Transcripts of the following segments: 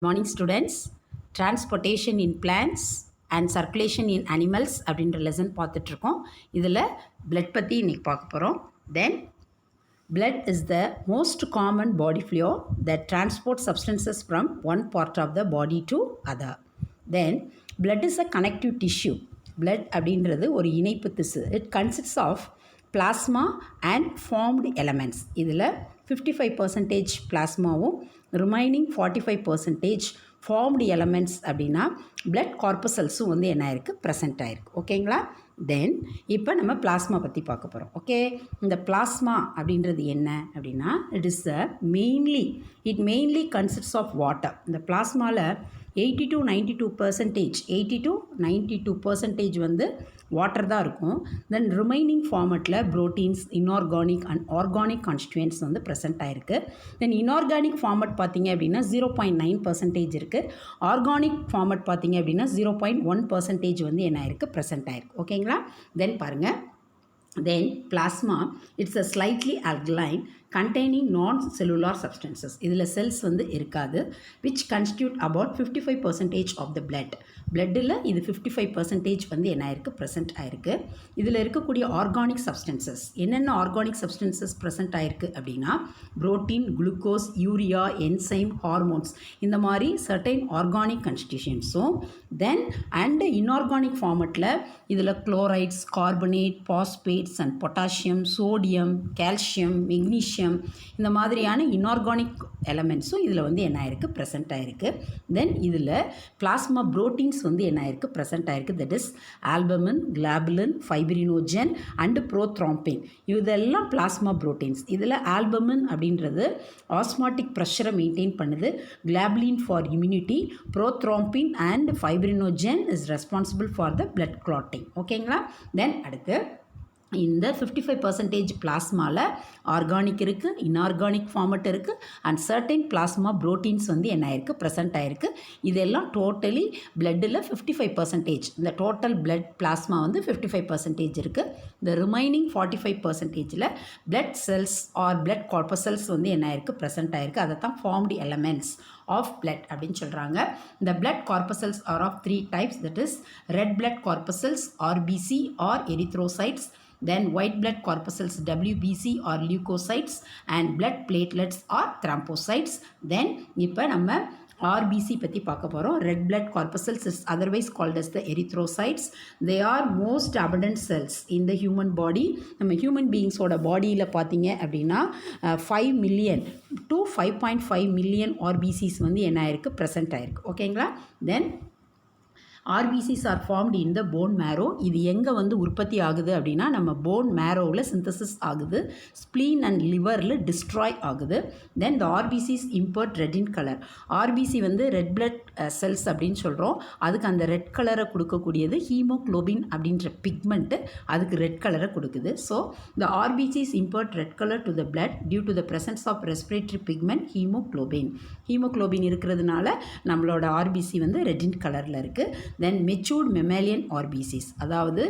Morning students. Transportation in plants and circulation in animals அப்படின்ற lesson பார்த்துட்ருக்கோம். இதில் blood பற்றி இன்றைக்கி பார்க்க போகிறோம். தென் blood is the most common body fluid that transports substances from one part of the body to other. Then blood is a connective tissue. blood அப்படின்றது ஒரு இணைப்பு திசு. It consists of plasma and formed elements. இதில் 55% பிளாஸ்மாவும் remaining 45% formed elements அப்படின்னா blood கார்பசல்ஸும் வந்து என்ன ஆயிருக்கு, present ஆயிருக்கு. ஓகேங்களா? தென் இப்போ நம்ம பிளாஸ்மா பற்றி பார்க்க போகிறோம். ஓகே, இந்த பிளாஸ்மா அப்படின்றது என்ன அப்படின்னா it mainly consists of water. இந்த பிளாஸ்மாவில் 80 to 92% வந்து வாட்டர் தான் இருக்கும். தென் ரிமைனிங் ஃபார்மெட்டில் proteins, inorganic and organic constituents வந்து ப்ரெசென்ட் ஆகிருக்கு. தென் இன்ஆர்கானிக் ஃபார்மெட் பார்த்திங்க அப்படின்னா 0.9% இருக்குது. ஆர்கானிக் ஃபார்மெட் பார்த்திங்க அப்படின்னா 0.1% வந்து என்ன ஆயிருக்கு, ப்ரெசென்ட் ஆகிருக்கு. ஓகேங்களா? தென் பாருங்கள், then plasma, it's a slightly alkaline containing non-cellular substances. இதில் செல்ஸ் வந்து இருக்காது, which constitute about 55% of the blood. பிளட்டில் இது 55% வந்து என்ன ஆயிருக்கு, ப்ரெசென்ட் ஆயிருக்கு. இதில் இருக்கக்கூடிய ஆர்கானிக் சப்ஸ்டன்சஸ், என்னென்ன ஆர்கானிக் சப்ஸ்டன்சஸ் ப்ரெசென்ட் ஆயிருக்கு அப்படின்னா protein, glucose, urea, enzyme, hormones, இந்த மாதிரி சர்டைன் ஆர்கானிக் கான்ஸ்டிடியூஷன்ஸும் தென் அண்ட் இன்ஆர்கானிக் ஃபார்மெட்டில் இதில் chlorides, carbonate, phosphates and potassium, sodium, calcium, magnesium, இந்த மாதிரியான இன்ஆர்கானிக் எலமெண்ட்ஸும் இதில் வந்து என்ன ஆயிருக்கு, ப்ரெசென்ட் ஆயிருக்கு. தென் இதில் பிளாஸ்மா புரோட்டீன்ஸ் வந்து என்ன ஆயிருக்கு, ப்ரெசென்ட் ஆயிருக்கு. That is albumin, globulin, fibrinogen and prothrombin. இதெல்லாம் பிளாஸ்மா புரோட்டீன்ஸ். இதில் ஆல்பமின் அப்படின்றது ஆஸ்மாட்டிக் ப்ரெஷரை மெயின்டைன் பண்ணுது. Globulin for immunity, prothrombin and fibrinogen is responsible for the blood clotting. ஓகேங்களா? தென் அடுத்து இந்த 55% பிளாஸ்மாவில் ஆர்கானிக் இருக்குது, இன்ஆர்கானிக் ஃபார்மெட் இருக்குது அண்ட் சர்டைன் பிளாஸ்மா ப்ரோட்டீன்ஸ் வந்து என்ன ஆயிருக்கு, ப்ரெசென்ட் ஆயிருக்கு. இதெல்லாம் டோட்டலி பிளட்டில் 55%. இந்த டோட்டல் பிளட் பிளாஸ்மா வந்து 55% இருக்குது. இந்த ரிமைனிங் 45%ல் blood cells or blood corpuscles வந்து என்ன ஆயிருக்கு, ப்ரெசென்ட் ஆயிருக்கு. அதை தான் ஃபார்ம்டு எலமெண்ட்ஸ் ஆஃப் blood அப்படின்னு சொல்கிறாங்க. இந்த blood corpuscles are of 3 types, that is red blood corpuscles, RBC or erythrocytes, then white blood corpuscles, WBC or leukocytes, and blood platelets or thrombocytes. then இப்போ நம்ம RBC பற்றி பார்க்க போகிறோம். Red blood corpuscles is otherwise called as the erythrocytes. They are most abundant cells in the human body. நம்ம human பீயிங்ஸோட பாடியில் பார்த்தீங்க அப்படின்னா 5 million to 5.5 million RBCs வந்து என்ன ஆயிருக்கு, ப்ரெசென்ட் ஆயிருக்கு. ஓகேங்களா? தென் RBCs are formed in the bone marrow. இது எங்கே வந்து உற்பத்தி ஆகுது அப்படின்னா நம்ம போன் மேரோவில் சிந்தசிஸ் ஆகுது, ஸ்ப்ளீன் அண்ட் லிவரில் டிஸ்ட்ராய் ஆகுது. தென் the RBCs impart red in color. RBC வந்து ரெட் பிளட் செல்ஸ் அப்படின்னு சொல்கிறோம். அதுக்கு அந்த ரெட் கலரை கொடுக்கக்கூடியது ஹீமோக்ளோபின் அப்படின்ற பிக்மெண்ட்டு, அதுக்கு ரெட் கலரை கொடுக்குது. So the RBCs impart red color to the blood due to the presence of respiratory pigment haemoglobin. Haemoglobin இருக்கிறதுனால நம்மளோட RBC வந்து ரெட் இன் கலரில் இருக்குது. தென் மெச்சூர்ட் மெமாலியன் RBCs, அதாவது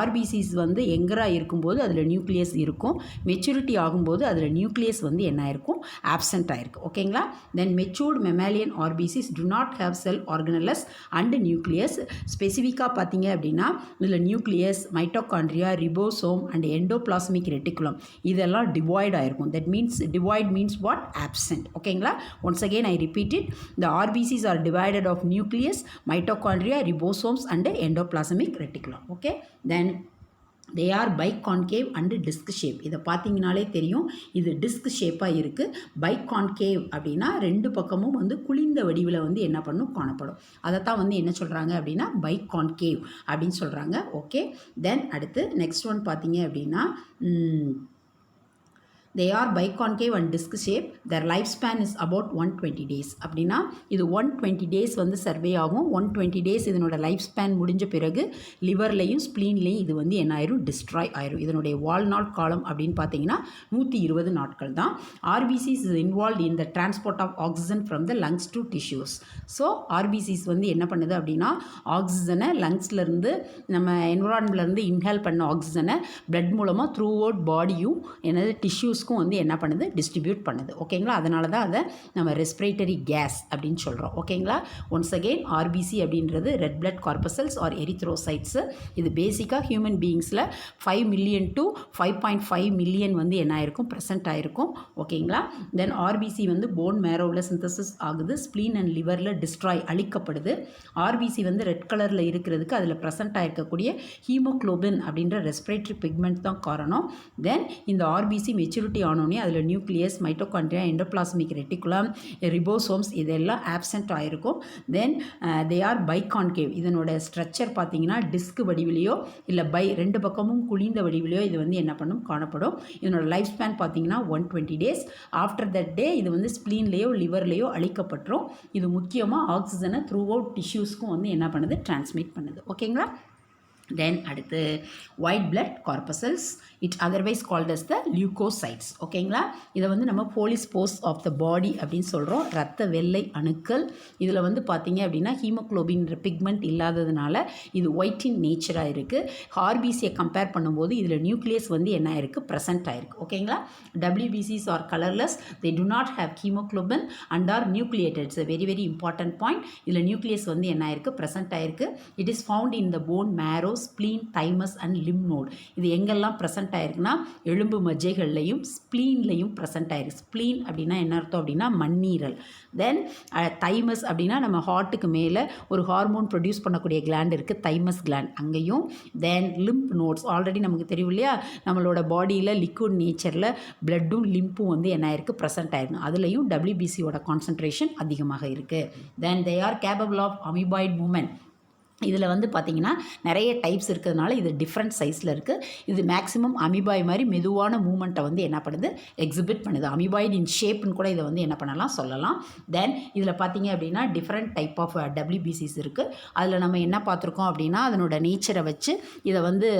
RBCs வந்து எங்கரா இருக்கும்போது அதில் நியூக்ளியஸ் இருக்கும், மெச்சூரிட்டி ஆகும்போது அதில் நியூக்ளியஸ் வந்து என்ன ஆயிருக்கும், ஆப்சென்ட் ஆயிருக்கு. ஓகேங்களா? Then matured mammalian RBCs do not have cell organelles and nucleus. ஸ்பெசிஃபிக்காக பார்த்தீங்க அப்படின்னா இதில் nucleus, mitochondria, ribosome and endoplasmic reticulum இதெல்லாம் டிவாய்ட் ஆயிருக்கும். That means devoid means what, absent. ஓகேங்களா? Once again I repeat it. the RBCs are divided of nucleus, mitochondria, ribosomes and endoplasmic reticulum. okay, then they are biconcave and disc shape. இதை பார்த்தீங்கனாலே தெரியும், இது disk ஷேப்பாக இருக்குது. Biconcave அப்படின்னா ரெண்டு பக்கமும் வந்து குளிர்ந்த வடிவில் வந்து என்ன பண்ணும், காணப்படும். அதைத்தான் வந்து என்ன சொல்கிறாங்க அப்படின்னா பைகான்கேவ் அப்படின்னு சொல்கிறாங்க. ஓகே, தென் அடுத்து நெக்ஸ்ட் ஒன் பார்த்தீங்க அப்படின்னா they are biconcave and disc shape. their lifespan is about 120 days. அப்படின்னா இது 120 days வந்து சர்வே ஆகும். 120 days இதனோட லைஃப் ஸ்பேன் முடிஞ்ச பிறகு லிவர்லையும் ஸ்ப்ளீன்லேயும் இது வந்து என்ன ஆயிரும், டிஸ்ட்ராய் ஆயிரும். இதனுடைய வாழ்நாள் காலம் அப்படின்னு பார்த்தீங்கன்னா 120 நாட்கள் தான். RBCs is involved in the transport of oxygen from the lungs to tissues. So RBCs வந்து என்ன பண்ணுது அப்படின்னா ஆக்சிஜனை லங்ஸ்லேருந்து நம்ம என்விரான்மெண்ட்லேருந்து இன்ஹேல் பண்ண ஆக்சிஜனை பிளட் மூலமாக த்ரூ அவுட் பாடியும் என்னது டிஷ்யூஸ் டிஷ்யூஸ்க்கும் வந்து என்ன பண்ணுது, டிஸ்ட்ரிபியூட் பண்ணுது. ஓகேங்களா, அதனால தான் அதை நம்ம ரெஸ்பிரேட்டரி கேஸ் அப்படின்னு சொல்கிறோம். ஓகேங்களா, ஒன்ஸ் அகெயின் ஆர்பிசி அப்படின்றது ரெட் பிளட் கார்பசல்ஸ் ஆர் எரித்ரோசைட்ஸு. இது பேசிக்காக ஹியூமன் பீயிங்ஸில் 5 மில்லியன் டு 5.5 மில்லியன் வந்து என்ன ஆயிருக்கும், ப்ரெசென்ட் ஆயிருக்கும். ஓகேங்களா, தென் ஆர்பிசி வந்து போன் மேரோவில் சிந்தசிஸ் ஆகுது, ஸ்ப்ளீன் அண்ட் லிவரில் டிஸ்ட்ராய் அழிக்கப்படுது. ஆர்பிசி வந்து ரெட் கலரில் இருக்கிறதுக்கு அதில் ப்ரெசென்ட் ஆயிருக்கக்கூடிய ஹீமோக்ளோபின் அப்படின்ற ரெஸ்பிரேட்டரி பிக்மெண்ட் தான் காரணம். தென் இந்த ஆர்பிசி மெச்சூரிட்டி ஆனோடனே அதில் nucleus, mitochondria, endoplasmic reticulum, ribosomes இதெல்லாம் ஆப்சென்ட் ஆகிருக்கும். தென் தே ஆர் பைகான்கேவ். இதனோட ஸ்ட்ரக்சர் பார்த்தீங்கன்னா டிஸ்க் வடிவிலையோ இல்லை ரெண்டு பக்கமும் குளிந்த வடிவிலையோ இது வந்து என்ன பண்ணும், காணப்படும். இதனோட லைஃப் ஸ்பேன் பார்த்தீங்கன்னா 120 days. ஆஃப்டர் தட் டே இது வந்து ஸ்ப்ளீன்லேயோ லிவர்லேயோ அழிக்கப்பட்டுரும். இது முக்கியமாக ஆக்சிஜனை த்ரூ அவுட் டிஷ்யூஸ்க்கும் வந்து என்ன பண்ணுது, டிரான்ஸ்மிட் பண்ணுது. ஓகேங்களா, தென் அடுத்து white blood corpuscles, it otherwise called as the leucocytes. ஓகேங்களா, இதை வந்து நம்ம police post of the body அப்படின்னு சொல்கிறோம். ரத்த வெள்ளை அணுக்கள். இதில் வந்து பார்த்தீங்க அப்படின்னா ஹீமோக்ளோபின்ற பிக்மெண்ட் இல்லாததுனால இது ஒயிட் இன் நேச்சராக இருக்குது. ஆர்பிசியை கம்பேர் பண்ணும்போது இதில் நியூக்ளியஸ் வந்து என்ன ஆயிருக்கு, ப்ரெசென்ட் ஆயிருக்கு. ஓகேங்களா, WBCs are colourless, they do not have haemoglobin and are nucleated. It's a very very important point. இதில் நியூக்ளியஸ் வந்து என்ன ஆயிருக்கு, ப்ரெசென்ட் ஆயிருக்கு. It is found in the bone marrow, spleen, thymus and lymph node. இது எங்கெல்லாம் present ஆயிருக்குன்னா எலும்பு மஜ்ஜைகள்லையும் ஸ்ப்ளீன்லையும் present ஆயிருக்கு. ஸ்ப்ளீன் அப்படின்னா என்ன அர்த்தம் அப்படின்னா மண்ணீரல். தென் தைமஸ் அப்படின்னா நம்ம ஹார்ட்டுக்கு மேலே ஒரு ஹார்மோன் ப்ரொடியூஸ் பண்ணக்கூடிய கிளாண்ட் இருக்குது, தைமஸ் கிளாண்ட், அங்கேயும். தென் லிம்ப் நோட்ஸ், ஆல்ரெடி நமக்கு தெரியும் இல்லையா, நம்மளோட பாடியில் லிக்விட் நேச்சரில் பிளட்டும் லிம்பும் வந்து என்ன ஆயிருக்கு, ப்ரெசென்ட் ஆயிருக்கு. அதுலேயும் WBCயோட கான்சன்ட்ரேஷன் அதிகமாக இருக்குது. Then they are capable of amoeboid movement. இதில் வந்து பார்த்திங்கன்னா நிறைய டைப்ஸ் இருக்கிறதுனால இது டிஃப்ரெண்ட் சைஸில் இருக்குது. இது மேக்ஸிமம் அமீபாய் மாதிரி மெதுவான மூமெண்ட்டை வந்து என்ன பண்ணுது, எக்ஸிபிட் பண்ணுது. அமீபாய்டு இன் ஷேப்னு கூட இதை வந்து என்ன பண்ணலாம், சொல்லலாம். தென் இதில் பார்த்திங்க அப்படின்னா டிஃப்ரெண்ட் டைப் ஆஃப் WBCs இருக்குது. அதில் நம்ம என்ன பார்த்துருக்கோம் அப்படின்னா அதனோட நேச்சரை வச்சு இதை வந்து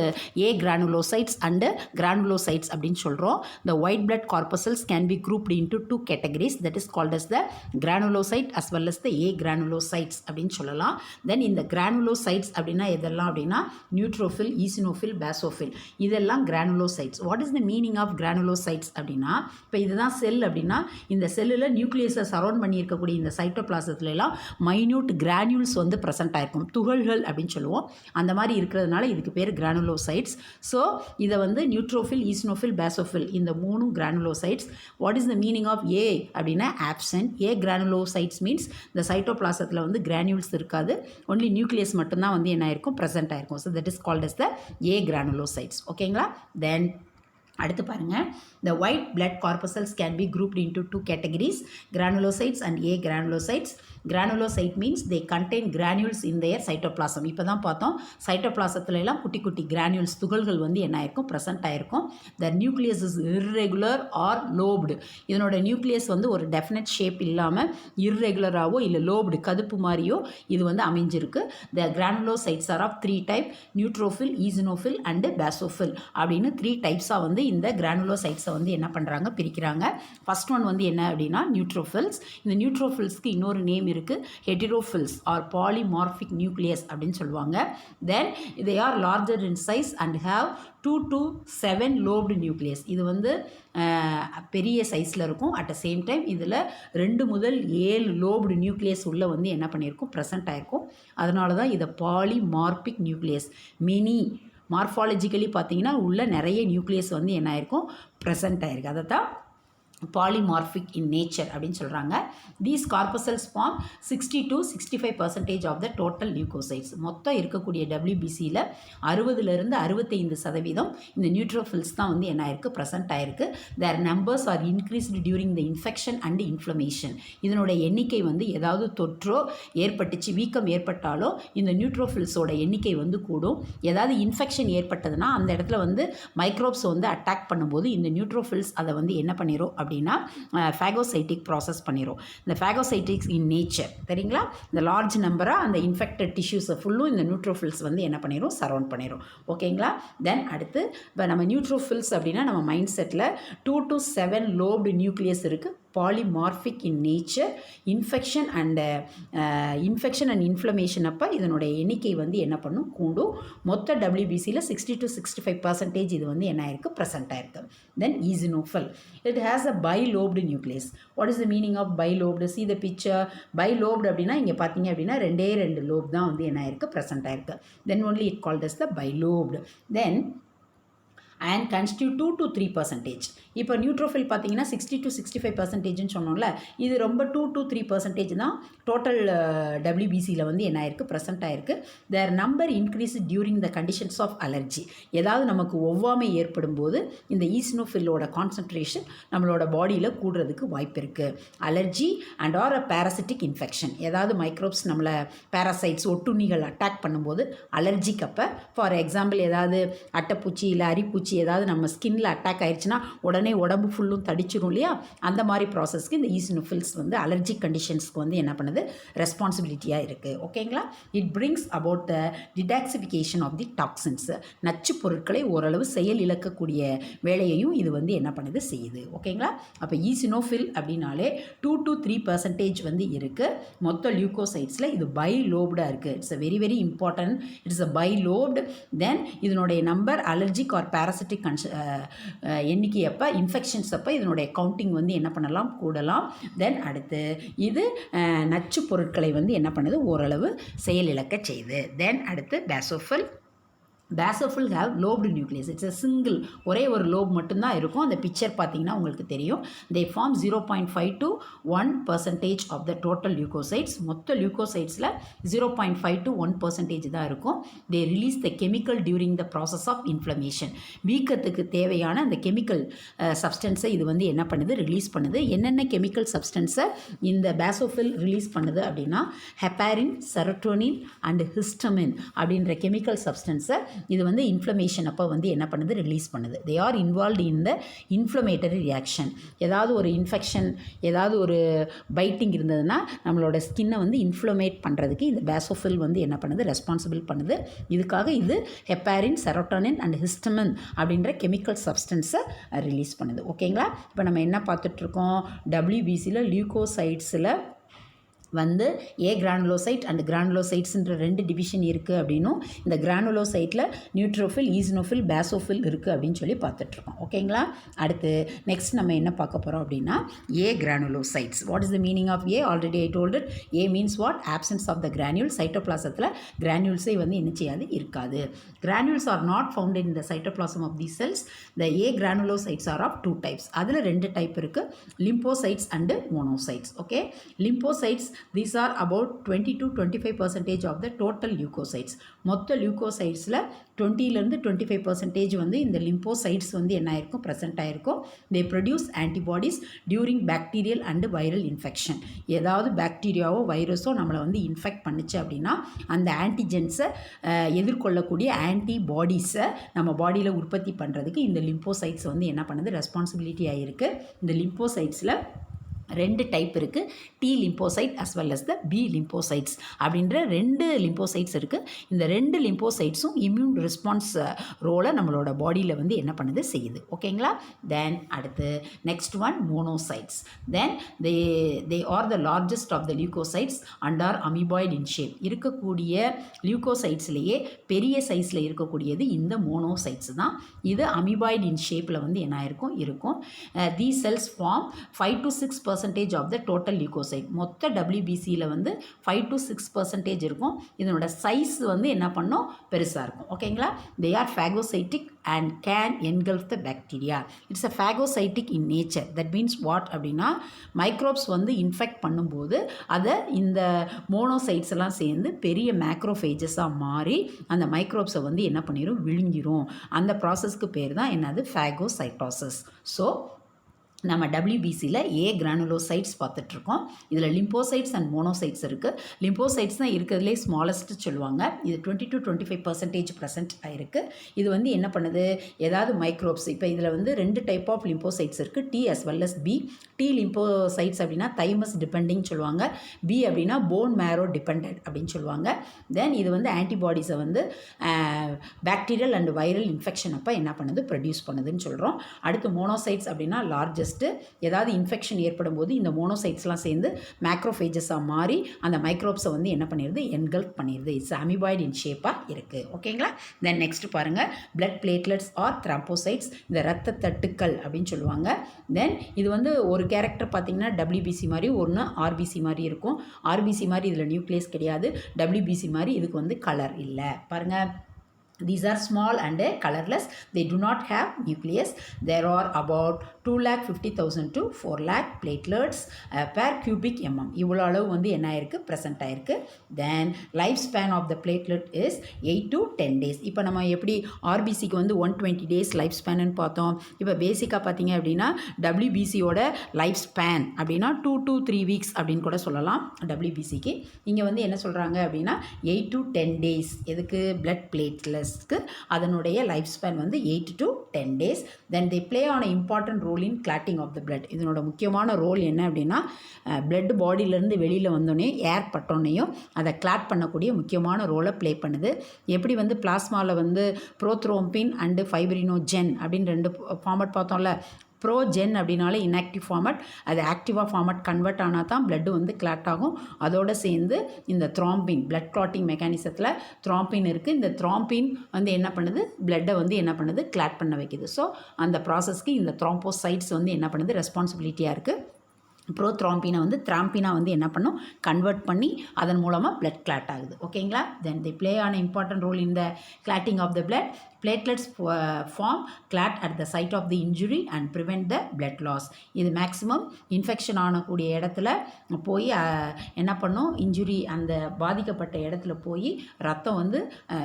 ஏ கிரானுலோசைட்ஸ் அண்டு கிரானுலோசைட்ஸ் அப்படின்னு சொல்கிறோம். The white blood corpuscles can be grouped into 2 categories, that is called as the granulocyte as well as the A granulocytes அப்படின்னு சொல்லலாம். தென் இந்த கிரானுலோசைட்ஸ் அப்படின்னா எதெல்லாம் அப்படின்னா நியூட்ரோஃபில், ஈசினோஃபில், பேசோஃபில், இதெல்லாம் granulocytes. What is the meaning of granulocytes அப்படின்னா, இப்போ இதுதான் செல் அப்படின்னா இந்த செல்லில் நியூக்ளியஸை சரௌண்ட் பண்ணியிருக்கக்கூடிய இந்த சைட்டோபிளாசத்துல எல்லாம் மைன்யூட் கிரானியூல்ஸ் வந்து ப்ரெசென்ட் ஆயிருக்கும், துகள்கள் அப்படின்னு சொல்லுவோம். அந்த மாதிரி இருக்கிறதுனால இதுக்கு பேர் கிரானுலோசைட்ஸ். ஸோ இதை வந்து நியூட்ரோஃபில், ஈசினோஃபில், பேசோஃபில் இந்த 3 granulocytes. What is the meaning of a அப்படின்னா ஆப்சென்ட். ஏ கிரானுலோசைட்ஸ் மீன்ஸ் இந்த சைட்டோபிளாசத்தில் வந்து கிரானியூல்ஸ் இருக்காது, ஒன்லி நியூக்ளியஸ் மட்டும்தான் வந்து என்ன ஆயிருக்கும், ப்ரெசென்ட் ஆயிருக்கும். So that is called as the A granulocytes. ஓகேங்களா, தென் அடுத்து பாருங்கள், the white blood corpuscles can be grouped into 2 categories, granulocytes and A granulocytes. Granulocyte means they contain granules in their cytoplasm. இப்போ தான் பார்த்தோம் சைட்டோபிளாசத்துல எல்லாம் குட்டி குட்டி கிரானியூல்ஸ், துகள்கள் வந்து என்ன ஆயிருக்கும், ப்ரெசென்ட் ஆயிருக்கும். The nucleus is irregular or lobed. இதனோட நியூக்ளியஸ் வந்து ஒரு டெஃபினட் ஷேப் இல்லாமல் இர்ரெகுலராகவோ இல்லை லோப்டு கதுப்பு மாதிரியோ இது வந்து அமைஞ்சிருக்கு. The granulocytes are of 3 type, neutrophil, eosinophil and basophil அப்படின்னு 3 டைப்ஸாக வந்து இந்த கிரானுலோசைட்ஸை வந்து என்ன பண்ணுறாங்க, பிரிக்கிறாங்க. ஃபர்ஸ்ட் ஒன் வந்து என்ன அப்படின்னா நியூட்ரோஃபில்ஸ். இந்த நியூட்ரோஃபில்ஸ்க்கு இன்னொரு நேம் இருக்குது, ஹெட்டிரோஃபில்ஸ் ஆர் பாலிமார்பிக் நியூக்ளியஸ் அப்படின்னு சொல்லுவாங்க. Then they are larger in size and have 2 to 7 lobed nucleus. இது வந்து பெரிய சைஸில் இருக்கும். அட் த சேம் டைம் இதில் 2 முதல் 7 லோப்டு நியூக்ளியஸ் உள்ள வந்து என்ன பண்ணியிருக்கும், ப்ரெசென்ட் ஆயிருக்கும். அதனால தான் இதை பாலிமார்பிக் நியூக்ளியஸ். மினி மார்ஃபாலஜிக்கலி பார்த்தீங்கன்னா உள்ள நிறைய நியூக்ளியஸ் வந்து என்ன ஆயிருக்கும், ப்ரெசென்ட் ஆயிருக்கு. அதை தான் பாலிமார்பிக் இன் நேச்சர் அப்படின்னு சொல்கிறாங்க. These corpuscles form 60 to 65% of the total leucocytes. மொத்தம் இருக்கக்கூடிய WBCயில் 60லேருந்து 65% இந்த நியூட்ரோஃபில்ஸ் தான் வந்து என்ன ஆயிருக்கு, ப்ரெசென்ட் ஆயிருக்கு. Their numbers are increased during the infection and inflammation. இதனோட எண்ணிக்கை வந்து ஏதாவது தொற்றோ ஏற்பட்டுச்சு, வீக்கம் ஏற்பட்டாலோ இந்த நியூட்ரோஃபில்ஸோட எண்ணிக்கை வந்து கூடும். ஏதாவது இன்ஃபெக்ஷன் ஏற்பட்டதுன்னா அந்த இடத்துல வந்து மைக்ரோப்ஸ் வந்து அட்டாக் பண்ணும்போது இந்த நியூட்ரோஃபில்ஸ் அதை வந்து என்ன பண்ணிடும் அப்படின்னா ஃபேகோசைட்டிக் ப்ராசஸ் பண்ணிடும். இந்த ஃபேகோசைட்டிக்ஸ் இன் நேச்சர் தெரியுங்களா, இந்த லார்ஜ் நம்பராக அந்த இன்ஃபெக்டட் டிஷ்யூஸை ஃபுல்லும் இந்த நியூட்ரோஃபில்ஸ் வந்து என்ன பண்ணிடும், சரௌண்ட் பண்ணிடும். ஓகேங்களா, தென் அடுத்து இப்போ நம்ம நியூட்ரோஃபில்ஸ் அப்படின்னா நம்ம மைண்ட் செட்டில் 2 to 7 லோப்டு நியூக்ளியஸ் இருக்குது, polymorphic in nature. Infection and inflammation அப்போ இதனுடைய எண்ணிக்கை வந்து என்ன பண்ணும், கூடும். மொத்த WBCயில் 60 to 65% இது வந்து என்ன ஆயிருக்கு, ப்ரெசென்ட் ஆயிருக்கு. Then eosinophil, it has a bilobed nucleus. What is the meaning of bilobed? See the picture. Bilobed அப்படின்னா இங்கே பார்த்தீங்க அப்படின்னா ரெண்டே லோப் தான் வந்து என்ன ஆயிருக்கு, ப்ரெசென்ட் ஆயிருக்கு. Then only it called as the bilobed. Then and constitute 2 to 3%. இப்போ நியூட்ரோஃபில் பார்த்தீங்கன்னா 60 to 65% சொன்னோம்ல, இது ரொம்ப 2 to 3% தான் டோட்டல் WBCயில் வந்து என்ன ஆயிருக்கு, ப்ரெசென்ட் ஆயிருக்கு. Their number increase during the conditions of allergy. ஏதாவது நமக்கு ஒவ்வாமை ஏற்படும் போது இந்த ஈஸ்னோஃபில்லோட கான்சன்ட்ரேஷன் நம்மளோட பாடியில் கூடுறதுக்கு வாய்ப்பு இருக்குது. Allergy and or a parasitic infection, ஏதாவது மைக்ரோப்ஸ் நம்மளை பேராசைட்ஸ் ஒட்டுண்ணிகள் அட்டாக் பண்ணும்போது அலர்ஜிக்கு அப்போ, ஃபார் எக்ஸாம்பிள் ஏதாவது அட்டைப்பூச்சி இல்லை அரிப்பூச்சி ஏதாவது நம்ம ஸ்கின்ல அட்டாக் ஆயிடுச்சுன்னா உடனே உடம்பு ஃபுல்லும் தடிச்சிடும் இல்லையா, அந்த மாதிரி ப்ராசஸ்க்கு இந்த ஈசினோஃபில்ஸ் வந்து அலர்ஜிக் கண்டிஷன்ஸ்க்கு வந்து என்ன பண்ணுது, ரெஸ்பான்சிபிலிட்டியாக இருக்குது. ஓகேங்களா? It brings about the detoxification of the toxins. நச்சு பொருட்களை ஓரளவு செயல் இழக்கக்கூடிய வேலையையும் இது வந்து என்ன பண்ணுது, செய்யுது. ஓகேங்களா? அப்போ ஈசினோஃபில் அப்படின்னாலே 2 to 3% வந்து இருக்குது. மொத்த லியூகோசைட்ஸில் இது பைலோப்டாக இருக்குது. It's a very very important. It's a bilobed. Then இதனுடைய நம்பர் அலர்ஜிக் ஆர் பேராசிட்டிக் எண்ணிக்கை அப்போ, இன்ஃபெக்ஷன்ஸ் அப்போ இதனுடைய கவுண்டிங் வந்து என்ன பண்ணலாம், கூடலாம். தென் அடுத்து இது நச்சு பொருட்களை வந்து என்ன பண்ணுது, ஓரளவு செயலிழக்க செய்யுது. தென் அடுத்து பேசோஃபில். பேசோஃபில் have lobed nucleus. It's a single, ஒரே ஒரு லோப் மட்டும்தான் இருக்கும். அந்த பிக்சர் பார்த்தீங்கன்னா உங்களுக்கு தெரியும். They form 0.5 to 1% of the total leucocytes. மொத்த லியூகோசைட்ஸில் 0.5 to 1% தான் இருக்கும். They release the chemical during the process of inflammation. வீக்கத்துக்கு தேவையான அந்த கெமிக்கல் சப்ஸ்டன்ஸை இது வந்து என்ன பண்ணுது, ரிலீஸ் பண்ணுது. என்னென்ன கெமிக்கல் சப்ஸ்டன்ஸை இந்த பேசோஃபில் ரிலீஸ் பண்ணுது அப்படின்னா, ஹெப்பாரின், செரோட்டோனின் அண்ட் ஹிஸ்டமின் அப்படின்ற கெமிக்கல் சப்ஸ்டன்ஸை இது வந்து இன்ஃப்ளமேஷன் அப்போ வந்து என்ன பண்ணுது, ரிலீஸ் பண்ணுது. They are involved in the inflammatory reaction. ஏதாவது ஒரு இன்ஃபெக்ஷன், ஏதாவது ஒரு பைட்டிங் இருந்ததுன்னா நம்மளோட ஸ்கின்னை வந்து இன்ஃப்ளமேட் பண்ணுறதுக்கு இந்த பேசோஃபில் வந்து என்ன பண்ணுது, ரெஸ்பான்சிபிள் பண்ணுது. இதுக்காக இது ஹெப்பாரின், செரோட்டோனின் அண்ட் ஹிஸ்டமின் அப்படின்ற கெமிக்கல் சப்ஸ்டன்ஸை ரிலீஸ் பண்ணுது. ஓகேங்களா? இப்போ நம்ம என்ன பார்த்துட்ருக்கோம், WBCயில் லியூகோசைட்ஸில் வந்து ஏ கிரானுலோசைட் அண்ட் கிரானுலோசைட்ஸ்ன்ற 2 டிவிஷன் இருக்குது அப்படின்னும், இந்த கிரானுலோசைட்டில் நியூட்ரோஃபில், ஈசினோஃபில், பேசோஃபில் இருக்குது அப்படின்னு சொல்லி பார்த்துட்ருக்கோம். ஓகேங்களா? அடுத்து நெக்ஸ்ட் நம்ம என்ன பார்க்க போகிறோம் அப்படின்னா, a granulocytes. What is the meaning of a? Already I told it. A means what? Absence of the granule. சைட்டோபிளாசத்தில் கிரானியூல்ஸை வந்து என்ன செய்யாது, இருக்காது. Granules are not found in the cytoplasm of the cells. The A granulocytes are of 2 types. அதில் 2 type இருக்குது, lymphocytes and monocytes. Okay, lymphocytes, these are about 20 to 25% of the total leukocytes. மொத்த லியூகோசைட்ஸில் 20லேருந்து 25% வந்து இந்த லிம்போசைட்ஸ் வந்து என்ன ஆயிருக்கும், present ஆயிருக்கும். They produce antibodies during bacterial and viral infection. ஏதாவது பாக்டீரியாவோ வைரஸோ நம்மளை வந்து இன்ஃபெக்ட் பண்ணுச்சு அப்படின்னா அந்த ஆன்டிஜென்ஸை எதிர்கொள்ளக்கூடிய ஆன்டிபாடிஸை நம்ம பாடியில் உற்பத்தி பண்ணுறதுக்கு இந்த லிம்போசைட்ஸ் வந்து என்ன பண்ணுது, ரெஸ்பான்சிபிலிட்டி ஆகிருக்கு. இந்த லிம்போசைட்ஸில் 2 டைப் இருக்குது, T lymphocyte as well as the B lymphocytes அப்படின்ற 2 லிம்போசைட்ஸ் இருக்குது. இந்த 2 லிம்போசைட்ஸும் இம்யூன் ரெஸ்பான்ஸ் ரோலை நம்மளோட பாடியில் வந்து என்ன பண்ணுது, செய்யுது. ஓகேங்களா? தென் அடுத்து next one monocytes. Then they are the largest of the leucocytes and are amoeboid in shape. இருக்கக்கூடிய லியூகோசைட்ஸ்லேயே பெரிய சைஸில் இருக்கக்கூடியது இந்த மோனோசைட்ஸ் தான். இது அமீபாய்டு இன் ஷேப்பில் வந்து என்ன இருக்கும். These cells form 5 to 6% of the total leucocyte. மொத்த WBCயில் வந்து 5 to 6% இருக்கும். இதனோட சைஸ் வந்து என்ன பண்ணும், பெருசாக இருக்கும். ஓகேங்களா? They are phagocytic and can engulf the bacteria. It's a phagocytic in nature. That means what அப்படின்னா, மைக்ரோப்ஸ் வந்து இன்ஃபெக்ட் பண்ணும்போது அதை இந்த மோனோசைட்ஸ் எல்லாம் சேர்ந்து பெரிய மேக்ரோஃபேஜஸாக மாறி அந்த மைக்ரோப்ஸை வந்து என்ன பண்ணிடும், விழுங்கிரும். அந்த ப்ராசஸ்க்கு பேர் தான் என்னது, ஃபேகோசைட்டோசிஸ். ஸோ நம்ம WBCயில் ஏ கிரானுலோசைட்ஸ் பார்த்துட்ருக்கோம். இதில் லிம்போசைட்ஸ் அண்ட் மோனோசைட்ஸ் இருக்குது. லிம்போசைட்ஸ் தான் இருக்கிறதுலே ஸ்மாலஸ்ட்டு சொல்லுவாங்க. இது 20 to 25% ப்ரெசென்ட் ஆகிருக்கு. இது வந்து என்ன பண்ணுது, ஏதாவது மைக்ரோப்ஸ், இப்போ இதில் வந்து 2 டைப் ஆஃப் லிம்போசைட்ஸ் இருக்குது, T as well as B. T lymphocytes அப்படின்னா தைமஸ் டிபெண்டிங் சொல்லுவாங்க. B அப்படின்னா போன் மேரோ டிபெண்டட் அப்படின்னு சொல்லுவாங்க. தென் இது வந்து ஆன்டிபாடிஸை வந்து பாக்டீரியல் அண்ட் வைரல் இன்ஃபெக்ஷன் அப்போ என்ன பண்ணுது, ப்ரொடியூஸ் பண்ணுதுன்னு சொல்கிறோம். அடுத்து மோனோசைட்ஸ் அப்படின்னா லார்ஜஸ்ட். ஜஸ்ட்டு ஏதாவது இன்ஃபெக்ஷன் ஏற்படும் போது இந்த மோனோசைட்ஸ்லாம் சேர்ந்து மேக்ரோஃபேஜஸாக மாறி அந்த மைக்ரோப்ஸை வந்து என்ன பண்ணிடுது, என்கல்ஃப் பண்ணிடுது. இட்ஸ் அமிபாய்டு இன் ஷேப்பாக இருக்குது. ஓகேங்களா? தென் நெக்ஸ்ட் பாருங்கள், பிளட் பிளேட்லெட்ஸ் ஆர் த்ராம்போசைட்ஸ், இந்த ரத்த தட்டுக்கள் அப்படின்னு சொல்லுவாங்க. தென் இது வந்து ஒரு கேரக்டர் பார்த்திங்கன்னா டபிள்யூபிசி மாதிரி, ஒன்று ஆர்பிசி மாதிரி இருக்கும். ஆர்பிசி மாதிரி இதில் நியூக்ளியஸ் கிடையாது. டபிள்யூபிசி மாதிரி இதுக்கு வந்து கலர் இல்லை. பாருங்கள், these are small and colorless. They do not have nucleus. There are about 2,50,000 to 4,00,000 platelets per cubic mm. இவ்வளோ அளவு வந்து என்ன ஆயிருக்கு, ப்ரெசென்ட் ஆயிருக்கு. Then life span of the platelet is 8 to 10 days. இப்போ நம்ம எப்படி ஆர்பிசிக்கு வந்து 120 days லைஃப் ஸ்பேன்னு பார்த்தோம். இப்போ பேசிக்காக பார்த்தீங்க அப்படின்னா டபிள்யூபிசியோட லைஃப் ஸ்பேன் அப்படின்னா 2 to 3 weeks அப்படின்னு கூட சொல்லலாம் டபிள்யூபிசிக்கு. இங்கே வந்து என்ன சொல்கிறாங்க அப்படின்னா 8 to 10 days. எதுக்கு? Blood platelets. அதனுடைய லைஃப் ஸ்பேன் வந்து 8 to 10 days. Then they play an important role in clotting of the blood. இதனோட முக்கியமான ரோல் என்ன அப்படின்னா பிளட் பாடியிலேருந்து வெளியில் வந்தோடனே ஏர் பட்டோன்னையும் அதை கிளாட் பண்ணக்கூடிய முக்கியமான ரோலை ப்ளே பண்ணுது. எப்படி வந்து பிளாஸ்மாவில் வந்து ப்ரோத்ரோம்பின் அண்டு ஃபைப்ரினோஜென் அப்படின்னு 2 ஃபார்மட் பார்த்தோம்ல. ப்ரோஜென் அப்படின்னாலே இன்ஆக்டிவ் ஃபார்மட், அது ஆக்டிவாக ஃபார்மட் கன்வெர்ட் ஆனால் தான் பிளட்டு வந்து கிளாட் ஆகும். அதோடு சேர்ந்து இந்த த்ராம்பின், பிளட் கிளாட்டிங் மெக்கானிசத்தில் த்ராம்பின் இருக்குது. இந்த த்ராம்பின் வந்து என்ன பண்ணுது, பிளட்டை வந்து என்ன பண்ணுது, கிளாட் பண்ண வைக்குது. ஸோ அந்த ப்ராசஸ்க்கு இந்த த்ராம்போசைட்ஸ் வந்து என்ன பண்ணுது, ரெஸ்பான்சிபிலிட்டியாக இருக்குது. ப்ரோத்ராம்பினை வந்து த்ராம்பினா வந்து என்ன பண்ணும், கன்வெர்ட் பண்ணி அதன் மூலமாக பிளட் கிளாட் ஆகுது. ஓகேங்களா? Then they play an important role in the clotting of the blood. platelets form clot at the site of the injury and prevent the blood loss. இது மேக்ஸிமம் இன்ஃபெக்ஷன் ஆனக்கூடிய இடத்துல போய் என்ன பண்ணும், இன்ஜுரி அந்த பாதிக்கப்பட்ட இடத்துல போய் ரத்தம் வந்து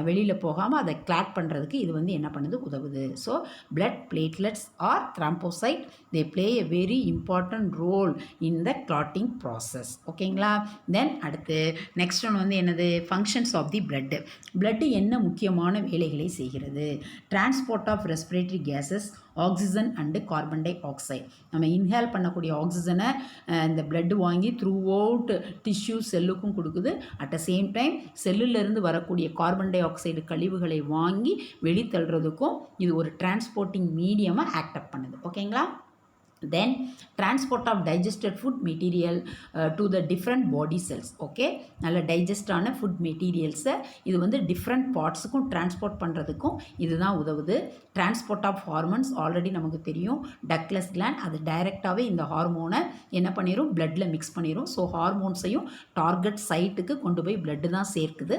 வெளியில் போகாமல் அதை கிளாட் பண்ணுறதுக்கு இது வந்து என்ன பண்ணுது, உதவுது. So blood platelets or thrombocyte, they play a very important role in the clotting process. ஓகேங்களா? தென் அடுத்து நெக்ஸ்ட் ஒன் வந்து என்னது, functions of the blood. blood என்ன முக்கியமான வேலைகளை செய்கிறது? Transport of respiratory gases, oxygen and carbon dioxide. நம்ம inhale பண்ணக்கூடிய ஆக்சிஜனை இந்த பிளட்டு வாங்கி த்ரூ அவுட் டிஷ்யூ செல்லுக்கும் கொடுக்குது. அட் த சேம் டைம் செல்லுலேருந்து வரக்கூடிய கார்பன் டை ஆக்சைடு கழிவுகளை வாங்கி வெளித்தள்ளுறதுக்கும் இது ஒரு டிரான்ஸ்போர்ட்டிங் மீடியமாக ஆக்ட் அப் பண்ணுது. ஓகேங்களா? then transport of digested food material to the different body cells. Okay, நல்ல டைஜஸ்டான ஃபுட் மெட்டீரியல்ஸை இது வந்து டிஃப்ரெண்ட் பார்ட்ஸுக்கும் டிரான்ஸ்போர்ட் பண்ணுறதுக்கும் இதுதான் உதவுது. டிரான்ஸ்போர்ட் ஆஃப் ஹார்மோன்ஸ் ஆல்ரெடி நமக்கு தெரியும். டக்லஸ் கிளாண்ட் அது டைரெக்டாகவே இந்த ஹார்மோனை என்ன பண்ணிடும், பிளட்டில் மிக்ஸ் பண்ணிடும். ஸோ ஹார்மோன்ஸையும் டார்கெட் சைட்டுக்கு கொண்டு போய் பிளட்டு தான் சேர்க்குது.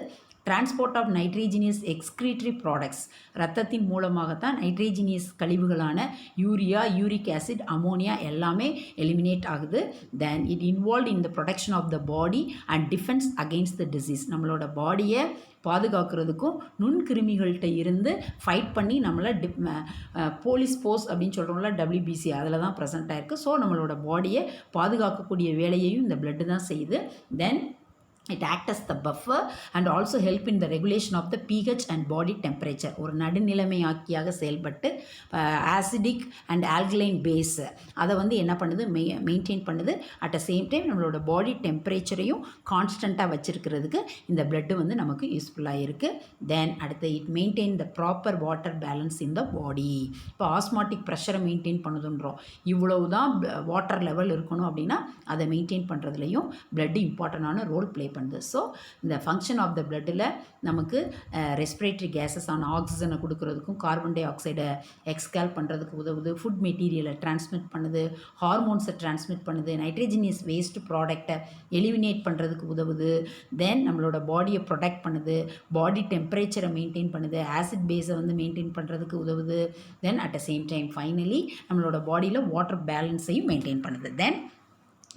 Transport of nitrogenous excretory products, ரத்தத்தின் மூலமாகத்தான் நைட்ரேஜினியஸ் கழிவுகளான யூரியா, யூரிக் ஆசிட், அமோனியா எல்லாமே எலிமினேட் ஆகுது. Then it involve in the protection of the body and defence against the disease. நம்மளோட பாடியை பாதுகாக்கிறதுக்கும் நுண்கிருமிகள்கிட்ட இருந்து ஃபைட் பண்ணி நம்மளை போலீஸ் போஸ் அப்படின்னு சொல்கிறோம்ல, டபிள்யூபிசி அதில் தான் ப்ரெசென்ட் ஆகிருக்கு. ஸோ நம்மளோட பாடியை பாதுகாக்கக்கூடிய வேலையையும் இந்த பிளட்டு தான் செய்யுது. தென் it acts as the buffer and also help in the regulation of the pH and body temperature. ஒரு நடுநிலைமையாக்கியாக செயல்பட்டு ஆசிடிக் அண்ட் ஆல்கலைன் பேஸ் அதை வந்து என்ன பண்ணுது, மெயின்டைன் பண்ணுது. அட் த சேம் டைம் நம்மளோட பாடி டெம்பரேச்சரையும் கான்ஸ்டண்ட்டாக வச்சுருக்கிறதுக்கு இந்த பிளட்டு வந்து நமக்கு யூஸ்ஃபுல்லாக இருக்குது. தென் அடுத்து it maintain the proper water balance in the body. இப்போ ஆஸ்மாட்டிக் ப்ரெஷரை மெயின்டைன் பண்ணுதுன்றோம். இவ்வளவு தான் வாட்டர் லெவல் இருக்கணும் அப்படின்னா அதை மெயின்டைன் பண்ணுறதுலையும் பிளட்டு இம்பார்ட்டண்டான ரோல் ப்ளே பண்ணுது. ஸோ இந்த ஃபங்க்ஷன் ஆஃப் த பிளட்டில் நமக்கு ரெஸ்பிரேட்டரி கேஸஸ் ஆன ஆக்சிஜனை கொடுக்கறதுக்கும், கார்பன் டை ஆக்சைடை எக்ஸ்கால் பண்ணுறதுக்கு உதவுது. ஃபுட் மெட்டீரியலை டிரான்ஸ்மிட் பண்ணுது, ஹார்மோன்ஸை டிரான்ஸ்மிட் பண்ணுது, நைட்ரேஜினியஸ் வேஸ்ட் ப்ராடக்டை எலிமினேட் பண்ணுறதுக்கு உதவுது. தென் நம்மளோட பாடியை ப்ரொடெக்ட் பண்ணுது, பாடி டெம்பரேச்சரை மெயின்டைன் பண்ணுது, ஆசிட் பேஸை வந்து மெயின்டைன் பண்ணுறதுக்கு உதவுது. Then at the same time finally நம்மளோட பாடியில் வாட்டர் பேலன்ஸையும் மெயின்டைன் பண்ணுது. தென்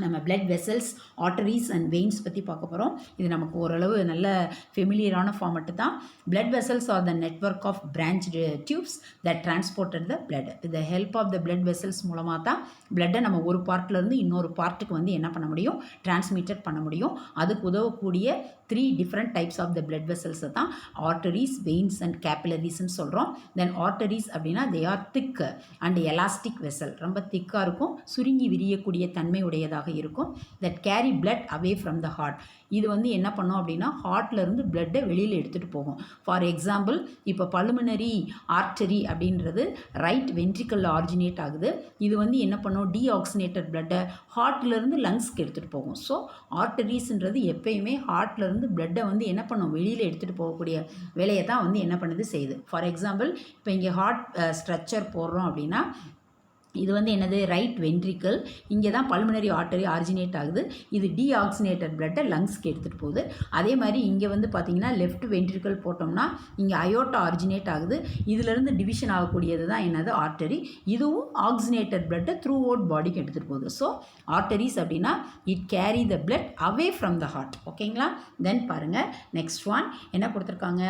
நம்ம blood vessels, arteries and veins பற்றி பார்க்க போகிறோம். இது நமக்கு ஓரளவு நல்ல ஃபெமிலியரான ஃபார்மெட்டு தான். Blood vessels are the network of branched tubes that transported the blood. With the help of the blood vessels மூலமாக தான் பிளட்டை நம்ம ஒரு பார்ட்லேருந்து இன்னொரு பார்ட்டுக்கு வந்து என்ன பண்ண முடியும், டிரான்ஸ்மிட்டட் பண்ண முடியும். அதுக்கு உதவக்கூடிய 3 different types of the blood வெசல்ஸை தான் ஆர்டரிஸ், வெயின்ஸ் அண்ட் கேபிலரிஸ்ன்னு சொல்கிறோம். தென் ஆர்டரிஸ் அப்படின்னா they are thick and elastic vessel, ரொம்ப திக்காக இருக்கும், சுருங்கி விரியக்கூடிய தன்மை உடையதாக ஆர்கன்ஸாக இருக்கும் that carry blood away from the heart. இது வந்து என்ன பண்ணோம் அப்படின்னா ஹார்ட்லேருந்து பிளட்டை வெளியில் எடுத்துகிட்டு போகும். ஃபார் எக்ஸாம்பிள் இப்போ பல்மனரி ஆர்டரி அப்படின்றது ரைட் வென்ட்ரிக்கலில் ஆரிஜினேட் ஆகுது. இது வந்து என்ன பண்ணும், டீஆக்சினேட்டட் பிளட்டை ஹார்ட்லேருந்து லங்ஸ்க்கு எடுத்துகிட்டு போகும். ஸோ ஆர்டரிஸ்ன்றது எப்பயுமே ஹார்ட்லேருந்து பிளட்டை வந்து என்ன பண்ணும், வெளியில் எடுத்துகிட்டு போகக்கூடிய வேலையை தான் வந்து என்ன பண்ணுது செய்யுது. ஃபார் எக்ஸாம்பிள் இப்போ இங்கே ஹார்ட் ஸ்ட்ரக்சர் போடுறோம் அப்படின்னா இது வந்து என்னது, ரைட் வென்ட்ரிக்கல். இங்கே தான் பல்மனரி ஆர்டரி ஆரிஜினேட் ஆகுது. இது டீஆக்சினேட்டட் பிளட்டை லங்ஸ்க்கு எடுத்துகிட்டு போகுது. அதே மாதிரி இங்கே வந்து பார்த்திங்கன்னா லெஃப்ட் வென்ட்ரிக்கல் போட்டோம்னா இங்கே அயோட்டா ஆரிஜினேட் ஆகுது. இதிலிருந்து டிவிஷன் ஆகக்கூடியது தான் என்னது, ஆர்டரி. இதுவும் ஆக்சினேட்டட் பிளட்டை த்ரூ அவுட் பாடிக்கு எடுத்துகிட்டு போகுது. ஸோ ஆர்டரிஸ் அப்படின்னா it carry the blood away from the heart. ஓகேங்களா. தென் பாருங்கள் நெக்ஸ்ட் ஒன் என்ன கொடுத்துருக்காங்க,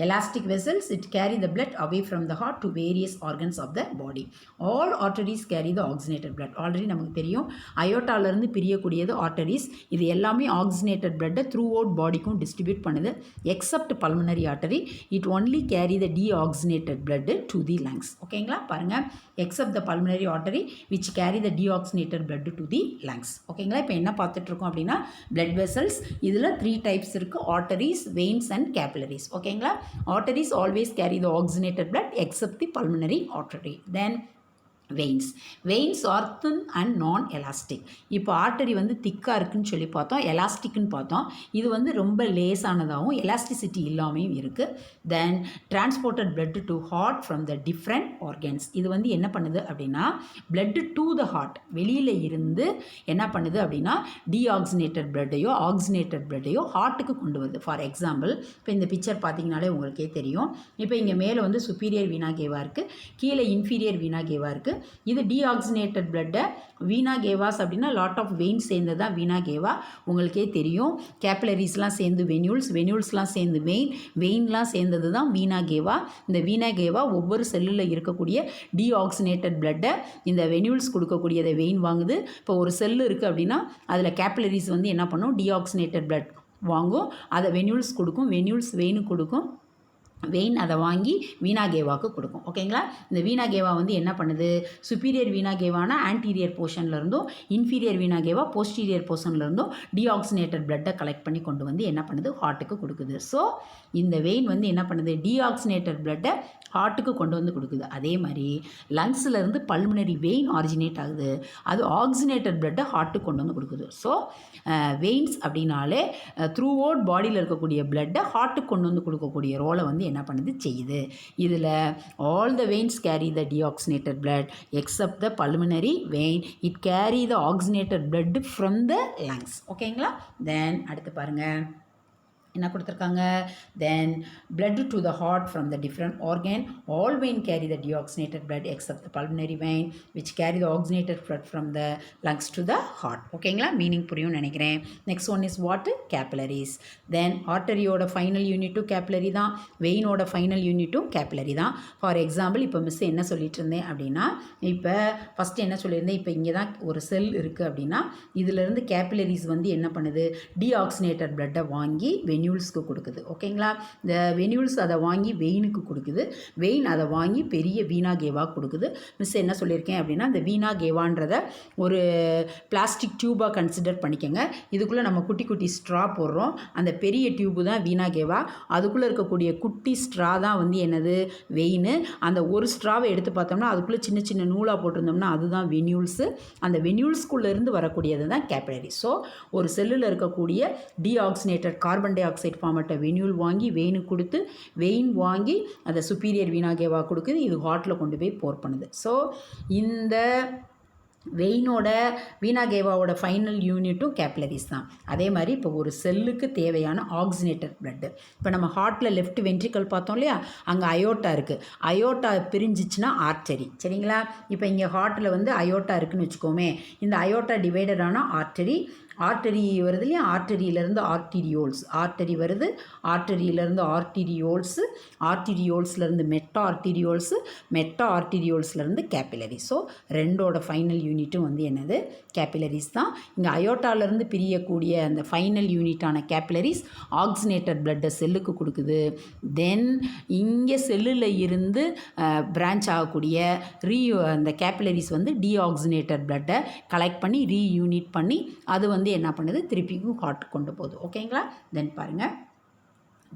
elastic vessels it carry the blood away from the heart to various organs of the body. All arteries carry the oxygenated blood. Already நமக்கு தெரியும் அயோட்டாலேருந்து பிரியக்கூடியது arteries. இது எல்லாமே ஆக்சினேட்டட் பிளட்டை த்ரூ அவுட் பாடிக்கும் டிஸ்ட்ரிபியூட் பண்ணுது. Except pulmonary artery it only carry the deoxygenated blood to the lungs. ஓகேங்களா. பாருங்கள், accept the pulmonary artery which carry the deoxygenated blood to the lungs. ஓகேங்களா. இப்போ என்ன பார்த்துட்ருக்கோம் அப்படின்னா பிளட் வெசல்ஸ். இதில் 3 டைப்ஸ் இருக்குது, ஆர்டரிஸ், வெயின்ஸ் அண்ட் கேபிலரிஸ். ஓகேங்களா. Arteries always carry the oxygenated blood except the pulmonary artery. Then veins are thin and non elastic. இப்போ artery வந்து திக்காக இருக்குன்னு சொல்லி பார்த்தோம், எலாஸ்டிக்னு பார்த்தோம். இது வந்து ரொம்ப லேஸானதாகவும் எலாஸ்டிசிட்டி இல்லாமையும் இருக்குது. Then transported blood to heart from the different organs. இது வந்து என்ன பண்ணுது அப்படின்னா பிளட் டு த ஹார்ட், வெளியில் இருந்து என்ன பண்ணுது அப்படின்னா டீஆக்சினேட்டட் பிளட்டையோ ஆக்சினேட்டட் பிளட்டையோ ஹார்ட்டுக்கு கொண்டு வருது. ஃபார் எக்ஸாம்பிள் இப்போ இந்த பிக்சர் பார்த்தீங்கனாலே உங்களுக்கே தெரியும். இப்போ இங்கே மேலே வந்து சுப்பீரியர் வீனா கேவா இருக்குது, கீழே இன்ஃபீரியர் வீனா கேவா இருக்குது. இது டீஆக்சினேட்டட் பிளட்டை வீனா கேவாஸ் அப்படின்னா லாட் ஆஃப் வெயின் சேர்ந்தது தான் வீனா கேவா. உங்களுக்கே தெரியும் கேபிலரிஸ்லாம் சேர்ந்து வென்யூல்ஸ், வென்யூல்ஸ்லாம் சேர்ந்து வெயின்லாம் சேர்ந்தது தான் வீனா கேவா. இந்த வீனா கேவா ஒவ்வொரு செல்லில் இருக்கக்கூடிய டீஆக்சினேட்டட் பிளட்டை இந்த வென்யூல்ஸ் கொடுக்கக்கூடியதை வெயின் வாங்குது. இப்போ ஒரு செல்லு இருக்குது அப்படின்னா அதில் கேபிலரிஸ் வந்து என்ன பண்ணும், டீஆக்சினேட்டட் பிளட் வாங்கும், அதை வென்யூல்ஸ் கொடுக்கும், வென்யூல்ஸ் வெயினுக்கு கொடுக்கும், வெயின் அதை வாங்கி வீனா கேவாவுக்கு கொடுக்கும். ஓகேங்களா. இந்த வீனா கேவா வந்து என்ன பண்ணுது, சுப்பீரியர் வீனா கேவானா ஆன்டீரியர் போர்ஷன்லேருந்தும் இன்ஃபீரியர் வீனா கேவா போஸ்டீரியர் போர்ஷன்லேருந்தும் டீஆக்சினேட்டட் பிளட்டை கலெக்ட் பண்ணி கொண்டு வந்து என்ன பண்ணுது, ஹார்ட்டுக்கு கொடுக்குது. ஸோ இந்த வெயின் வந்து என்ன பண்ணுது, டீஆக்சினேட்டட் பிளட்டை ஹார்ட்டுக்கு கொண்டு வந்து கொடுக்குது. அதே மாதிரி லங்ஸ்லேருந்து பல்மனரி வெயின் ஆரிஜினேட் ஆகுது, அது ஆக்சினேட்டட் பிளட்டை ஹார்ட்டுக்கு கொண்டு வந்து கொடுக்குது. ஸோ வெயின்ஸ் அப்படின்னாலே த்ரூ அவுட் பாடியில் இருக்கக்கூடிய பிளட்டை ஹார்ட்டுக்கு கொண்டு வந்து கொடுக்கக்கூடிய ரோலை வந்து என்ன பண்ணுது, செய்யுது. இதில் all the veins carry the deoxygenated blood except the pulmonary vein it carry the oxygenated blood from the lungs. ஓகேங்களா. தென் அடுத்து பாருங்கள் என்ன கொடுத்துருக்காங்க, then blood to the heart from the different organ. All vein carry the deoxygenated blood except the pulmonary vein which carry the oxygenated blood from the lungs to the heart. ஓகேங்களா. Meaning புரியும் நினைக்கிறேன். Next one is what, capillaries. Then ஆர்டரியோட final யூனிட்டும் capillary தான், வெயினோட final யூனிட்டும் capillary தான். For example இப்போ மிஸ் என்ன சொல்லிட்டு இருந்தேன் அப்படின்னா, இப்போ ஃபஸ்ட்டு என்ன சொல்லியிருந்தேன், இப்போ இங்கே தான் ஒரு செல் இருக்குது அப்படின்னா இதிலேருந்து கேபிலரிஸ் வந்து என்ன பண்ணுது, டீஆக்சினேட்டட் பிளட்டை வாங்கி வென்யூல்ஸ்க்கு கொடுக்குது. ஓகேங்களா. இந்த வென்யூல்ஸ் அதை வாங்கி வெயினுக்கு கொடுக்குது, வெயின் அதை வாங்கி பெரிய வீனா கேவா கொடுக்குது. மிஸ் என்ன சொல்லியிருக்கேன் அப்படின்னா, இந்த வீனா கேவான்றதை ஒரு பிளாஸ்டிக் டியூபாக கன்சிடர் பண்ணிக்கோங்க. இதுக்குள்ளே நம்ம குட்டி குட்டி ஸ்ட்ரா போடுறோம், அந்த பெரிய டியூப்பு தான் வீனா கேவா, அதுக்குள்ளே இருக்கக்கூடிய குட்டி ஸ்ட்ரா தான் வந்து என்னது, வெயின். அந்த ஒரு ஸ்ட்ராவை எடுத்து பார்த்தோம்னா அதுக்குள்ளே சின்ன சின்ன நூலாக போட்டிருந்தோம்னா அதுதான் வென்யூல்ஸு. அந்த வென்யூல்ஸ்குள்ளேருந்து வரக்கூடியது தான் கேபிலரி. ஸோ ஒரு செல்லில் இருக்கக்கூடிய டீஆக்சினேட்டட் கார்பன் டை ஆக்சைடு ஃபார்மட்டை வென்யூல் வாங்கி வெயினுக்கு கொடுத்து, வெயின் வாங்கி அதை சுப்பீரியர் வீனா கேவா கொடுக்குது, இது ஹார்ட்டில் கொண்டு போய் போர் பண்ணுது. ஸோ இந்த வெயினோட வீனா கேவாவோட ஃபைனல் யூனிட்டும் கேபிலரிஸ் தான். அதே மாதிரி இப்போ ஒரு செல்லுக்கு தேவையான ஆக்சினேட்டட் பிளட்டு, இப்போ நம்ம ஹார்ட்டில் லெஃப்ட் வென்ட்ரிக்கல் பார்த்தோம் இல்லையா, அங்கே அயோட்டா இருக்குது, அயோட்டா பிரிஞ்சிச்சுன்னா ஆர்டரி. சரிங்களா. இப்போ இங்கே ஹார்ட்டில் வந்து அயோட்டா இருக்குதுன்னு வச்சுக்கோமே, இந்த அயோட்டா டிவைடட் ஆன ஆர்டரி, ஆர்டரி வருது இல்லையா, ஆர்டரியிலேருந்து ஆர்டீரியோல்ஸ், ஆர்டரி வருது, ஆர்டரியிலேருந்து ஆர்டீரியோல்ஸு, ஆர்டீரியோல்ஸ்லேருந்து மெட்டா ஆர்டீரியோல்ஸு, மெட்டா ஆர்டீரியோல்ஸ்லேருந்து கேபிலரி. ஸோ ரெண்டோட ஃபைனல் யூனிட்டும் வந்து என்னது, கேபிலரிஸ் தான். இங்கே அயோட்டாலேருந்து பிரியக்கூடிய அந்த ஃபைனல் யூனிட்டான கேபிலரிஸ் ஆக்சினேட்டட் பிளட்டை செல்லுக்கு கொடுக்குது. தென் இங்கே செல்லில் இருந்து பிரான்ச் ஆகக்கூடிய அந்த கேபிலரிஸ் வந்து டீஆக்சினேட்டட் பிளட்டை கலெக்ட் பண்ணி ரீயூனிட் பண்ணி அது வந்து என்ன பண்ணுது, திருப்பிக்கும் ஹார்ட் கொண்டு போகுது. ஓகேங்களா? தென் பாருங்கள்.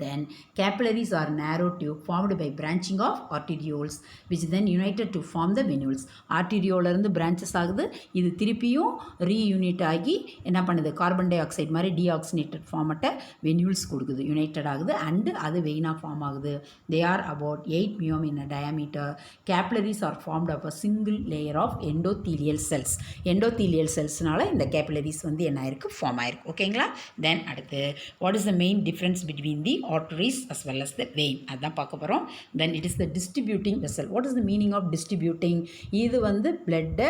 Then capillaries are narrow tube formed by branching of arterioles which then united to form the venules. ஆர்டீரியோலேருந்து பிரான்ச்சஸ் ஆகுது, இது திருப்பியும் ரீயூனிட் ஆகி என்ன பண்ணுது, கார்பன் டை ஆக்சைடு மாதிரி டீஆக்சினேட்டட் ஃபார்மட்டை வென்யூல்ஸ் கொடுக்குது, யுனைட்டட் ஆகுது அண்டு அது வெயினாக ஃபார்ம் ஆகுது. They are about 8 mm in a diameter. Capillaries are formed of a single layer of endothelial cells. endothelial cellsனால இந்த கேபிலரிஸ் வந்து என்ன ஆயிருக்கு, ஃபார்ம் ஆயிருக்கு. ஓகேங்களா? தென் அடுத்து what is the main difference between the arteries as well as the vein, அதான் பார்க்க போகிறோம். then it is the distributing vessel. what is the meaning of distributing? இது வந்து பிளட்டை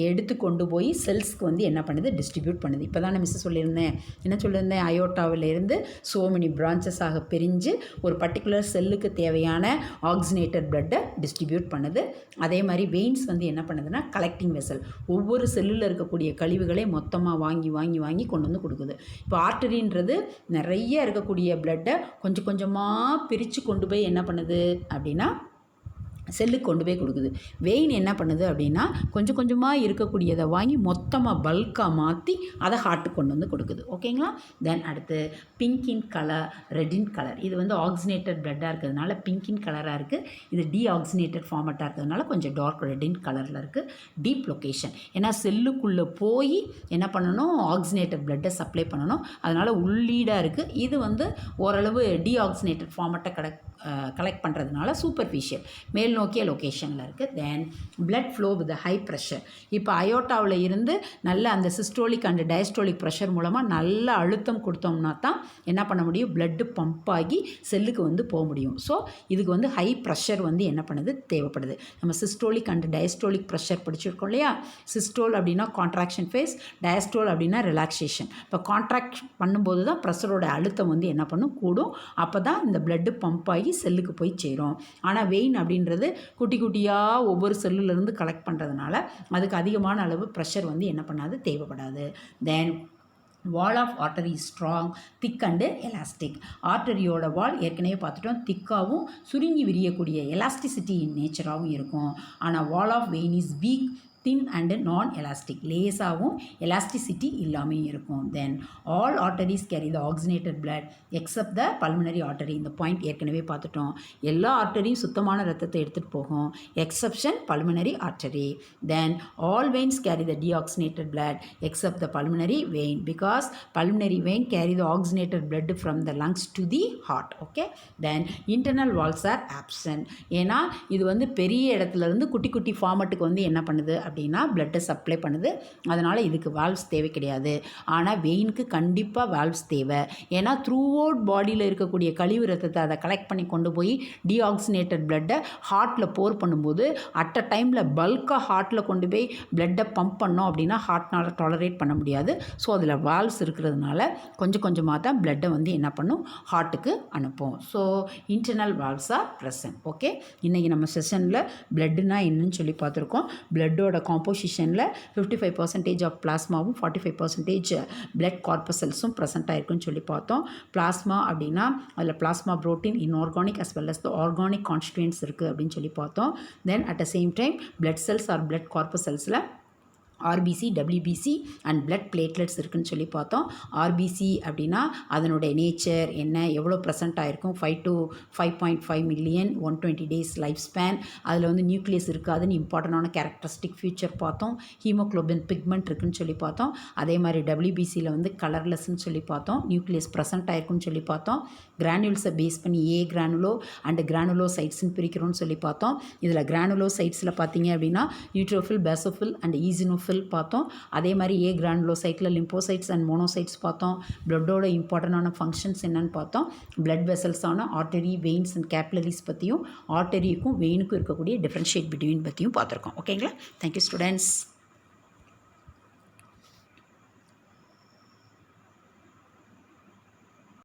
எடுத்து கொண்டு போய் செல்ஸ்க்கு வந்து என்ன பண்ணுது, டிஸ்ட்ரிபியூட் பண்ணுது. இப்போ தான் நான் மிஸ் சொல்லியிருந்தேன், என்ன சொல்லியிருந்தேன், அயோட்டாவிலேருந்து so many branches ஆக பிரிஞ்சு ஒரு பர்டிகுலர் செல்லுக்கு தேவையான ஆக்சினேட்டட் பிளட்டை டிஸ்ட்ரிபியூட் பண்ணுது. அதே மாதிரி வெயின்ஸ் வந்து என்ன பண்ணுதுன்னா கலெக்டிங் வெசல், ஒவ்வொரு செல்லில் இருக்கக்கூடிய கழிவுகளை மொத்தமாக வாங்கி வாங்கி வாங்கி கொண்டு வந்து கொடுக்குது. இப்போ ஆர்டரின்றது நிறைய இருக்கக்கூடிய பிளட்டை கொஞ்சம் கொஞ்சமாக பிரித்து கொண்டு போய் என்ன பண்ணுது அப்படின்னா செல்லுக்கு கொண்டு போய் கொடுக்குது. வெயின் என்ன பண்ணுது அப்படின்னா கொஞ்சம் கொஞ்சமாக இருக்கக்கூடியதை வாங்கி மொத்தமாக பல்காக மாற்றி அதை ஹார்ட்டுக்கு கொண்டு வந்து கொடுக்குது. ஓகேங்களா? தென் அடுத்து pink in colour, red in colour. இது வந்து ஆக்சினேட்டட் பிளட்டாக இருக்கிறதுனால பிங்க் இன் கலராக இருக்குது. இது டீஆக்சினேட்டட் ஃபார்மட்டாக இருக்கிறதுனால கொஞ்சம் டார்க் ரெட் இன் கலரில் இருக்குது. டீப் லொக்கேஷன், ஏன்னா செல்லுக்குள்ளே போய் என்ன பண்ணணும், ஆக்சினேட்டட் பிளட்டை சப்ளை பண்ணணும், அதனால் உள்ளீடாக இருக்குது. இது வந்து ஓரளவு டீஆக்சினேட்டட் ஃபார்மட்டை கலெக்ட் பண்ணுறதுனால சூப்பர்ஃபிஷியல் மேல் நோக்கிய லொக்கேஷனில் இருக்குது. Then blood flow with high pressure. இப்போ அயோட்டாவில் இருந்து நல்ல அந்த சிஸ்டோலிக் அண்ட் டயஸ்டோலிக் ப்ரெஷர் மூலமாக நல்ல அழுத்தம் கொடுத்தோம்னா தான் என்ன பண்ண முடியும், பிளட்டு பம்ப் ஆகி செல்லுக்கு வந்து போக முடியும். ஸோ இதுக்கு வந்து ஹை ப்ரெஷர் வந்து என்ன பண்ணுது, தேவைப்படுது. நம்ம சிஸ்டோலிக் அண்ட் டயஸ்டோலிக் ப்ரெஷர் படிச்சிருக்கோம் இல்லையா. சிஸ்டோல் அப்படின்னா கான்ட்ராக்ஷன் ஃபேஸ், டயஸ்டோல் அப்படின்னா ரிலாக்ஸேஷன். இப்போ கான்ட்ராக்ட் பண்ணும்போது தான் ப்ரெஷரோட அழுத்தம் வந்து என்ன பண்ணும், கூடும். அப்போ தான் இந்த பிளட்டு பம்ப் ஆகி செல்லுக்கு போய் சேரும். ஆனால் வெயின் அப்படின்றது குட்டி குட்டியாக ஒவ்வொரு செல்லுலேருந்து கலெக்ட் பண்ணுறதுனால அதுக்கு அதிகமான அளவு ப்ரெஷர் வந்து என்ன பண்ணாது, தேவைப்படாது. Then wall of artery strong, thick and elastic. ஆர்டரியோட வால் ஏற்கனவே பார்த்துட்டோம், திக்காகவும் சுருங்கி விரியக்கூடிய எலாஸ்டிசிட்டி நேச்சராகவும் இருக்கும். ஆனால் wall of vein is weak, thin and non-elastic, லேசாகவும் எலாஸ்டிசிட்டி இல்லாமல் இருக்கும். Then all arteries carry the oxygenated blood except the pulmonary artery. இந்த பாயிண்ட் ஏற்கனவே பார்த்துட்டோம். எல்லா ஆர்டரியும் சுத்தமான ரத்தத்தை எடுத்துகிட்டு போகும், exception pulmonary artery. Then all veins carry the deoxygenated blood except the pulmonary vein because pulmonary vein carry the oxygenated blood from the lungs to the heart. Okay. Then internal walls are absent. ஏன்னா இது வந்து பெரிய இடத்துலேருந்து குட்டி குட்டி ஃபார்மட்டுக்கு வந்து என்ன பண்ணுது அப்படின்னா பிளட்டை சப்ளை பண்ணுது. அதனால் இதுக்கு வால்வ்ஸ் தேவை கிடையாது. ஆனால் வெயினுக்கு கண்டிப்பாக வால்வ்ஸ் தேவை. ஏன்னா த்ரூ அவுட் பாடியில் இருக்கக்கூடிய கழிவு ரத்தத்தை அதை கலெக்ட் பண்ணி கொண்டு போய் டீஆக்சினேட்டட் பிளட்டை ஹார்ட்டில் போர் பண்ணும்போது அட் அ டைமில் பல்காக ஹார்ட்டில் கொண்டு போய் பிளட்டை பம்ப் பண்ணோம் அப்படின்னா ஹார்ட்னால் டாலரேட் பண்ண முடியாது. ஸோ அதில் வால்வ்ஸ் இருக்கிறதுனால கொஞ்சம் கொஞ்சமாக தான் பிளட்டை வந்து என்ன பண்ணும், ஹார்ட்டுக்கு அனுப்பும். So internal valves are present. Okay. இன்றைக்கி நம்ம செஷனில் பிளட்டுனா என்னன்னு சொல்லி பார்த்துருக்கோம். பிளட்டோட காம்போசிஷனில் 55% ஆஃப் பிளாஸ்மாவும் 45% பிளட் கார்பசல்ஸும் ப்ரெசென்ட் ஆகிருக்குன்னு சொல்லி பார்த்தோம். பிளாஸ்மா அப்படின்னா அதில் plasma protein, inorganic as well as the organic constituents இருக்குது அப்படின்னு சொல்லி பார்த்தோம். Then at the same time blood cells or blood கார்பசல்ஸில் RBC, WBC and blood platelets இருக்குதுன்னு சொல்லி பார்த்தோம். ஆர்பிசி அப்படின்னா அதனுடைய நேச்சர் என்ன, எவ்வளோ ப்ரெசென்ட் ஆகிருக்கும், 5 to 5.5 million, 120 days life span. அதில் வந்து நியூக்ளியஸ் இருக்காதுன்னு இம்பார்ட்டண்டான கேரக்டரிஸ்டிக் ஃபியூச்சர் பார்த்தோம். ஹீமோக்ளோபின் பிக்மெண்ட் இருக்குதுன்னு சொல்லி பார்த்தோம். அதே மாதிரி டபிள்யூபிசியில் வந்து கலர்லெஸ்ன்னு சொல்லி பார்த்தோம். நியூக்ளியஸ் ப்ரெசென்ட் ஆகிருக்குன்னு சொல்லி பார்த்தோம். கிரானுல்ஸை பேஸ் பண்ணி ஏ கிரானுலோ அண்ட் கிரானுலோசைட்ஸ்ன்னு பிரிக்கிறோன்னு சொல்லி பார்த்தோம். இதில் கிரானுலோசைட்ஸில் பார்த்தீங்க அப்படின்னா நியூட்ரோஃபில், பேசோஃபில் அண்ட் ஈசினோஃபில் பார்த்தோம். அதே மாதிரி ஏ கிரானுலோசைட்டில் லிம்போசைட்ஸ் அண்ட் மோனோசைட்ஸ் பார்த்தோம். பிளட்டோட இம்பார்ட்டண்டான ஃபங்க்ஷன்ஸ் என்னென்னு பார்த்தோம். பிளட் வெசல்ஸான ஆர்டரி, வெயின்ஸ் அண்ட் கேப்லரிஸ் பற்றியும் ஆர்டரிக்கும் வெயினுக்கும் இருக்கக்கூடிய டிஃப்ரென்ஷியேட் பிட்வீன் பற்றியும் பார்த்துருக்கோம். ஓகேங்களா? Thank you students.